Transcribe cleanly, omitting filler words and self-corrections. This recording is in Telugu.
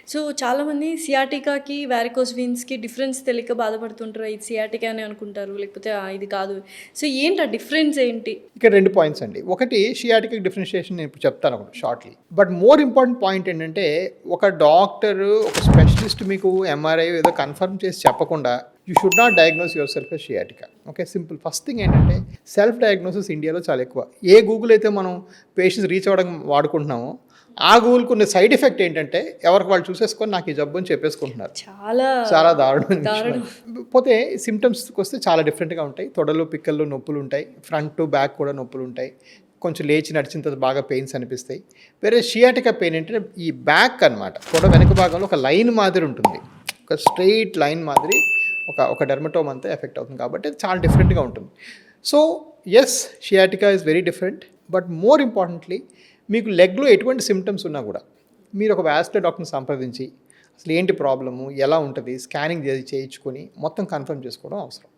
సో, చాలామంది సియాటికాకి, వారికోస్ వెయిన్స్‌కి డిఫరెన్స్ తెలియక బాధపడుతుంటారు. ఇది సియాటికా అని అనుకుంటారు. లేకపోతే ఇది కాదు. సో, ఏంటి ఆ డిఫరెన్స్ ఏంటి? ఇక్కడ 2 పాయింట్స్ అండి. ఒకటి షియాటిక్ డిఫరెన్షియేషన్ నేను ఇప్పుడు చెప్తాను ఒకటి shortly. But more important point ఏంటంటే, ఒక డాక్టరు, ఒక స్పెషలిస్ట్ మీకు ఎంఆర్ఐ ఏదో కన్ఫర్మ్ చేసి చెప్పకుండా you should not diagnose yourself as sciatica. Okay, simple. First thing ఏంటంటే సెల్ఫ్ డయాగ్నోసిస్ ఇండియాలో చాలా ఎక్కువ. ఏ గూగుల్ అయితే మనం పేషెంట్స్ రీచ్ అవ్వడం వాడుకుంటున్నామో ఆ గూగుల్‌కి ఉన్న సైడ్ ఎఫెక్ట్ ఏంటంటే ఎవరికి వాళ్ళు చూసేసుకొని నాకు ఈ జబ్బు అని చెప్పేసుకుంటున్నారు. చాలా దారుణమైన విషయం. పోతే సిమ్టమ్స్కి వస్తే చాలా డిఫరెంట్గా ఉంటాయి. తొడలు పిక్కల్లో నొప్పులు ఉంటాయి, ఫ్రంట్ టు బ్యాక్ కూడా నొప్పులు ఉంటాయి, కొంచెం లేచి నడిచిన తర్వాత బాగా పెయిన్స్ అనిపిస్తాయి. వేరే షియాటికా పెయిన్ ఏంటంటే ఈ బ్యాక్ అనమాట, తొడ వెనక భాగంలో ఒక లైన్ మాదిరి ఉంటుంది, ఒక స్ట్రెయిట్ లైన్ మాదిరి ఒక డెర్మటోమ్ అంతా ఎఫెక్ట్ అవుతుంది. కాబట్టి అది చాలా డిఫరెంట్గా ఉంటుంది. So yes, sciatica is very different. But more importantly మీకు లెగ్లో ఎటువంటి సిమ్టమ్స్ ఉన్నా కూడా మీరు ఒక వాస్కులర్ డాక్టర్ని సంప్రదించి అసలు ఏంటి ప్రాబ్లము, ఎలా ఉంటుంది, స్కానింగ్ చేయించుకొని మొత్తం కన్ఫర్మ్ చేసుకోవడం అవసరం.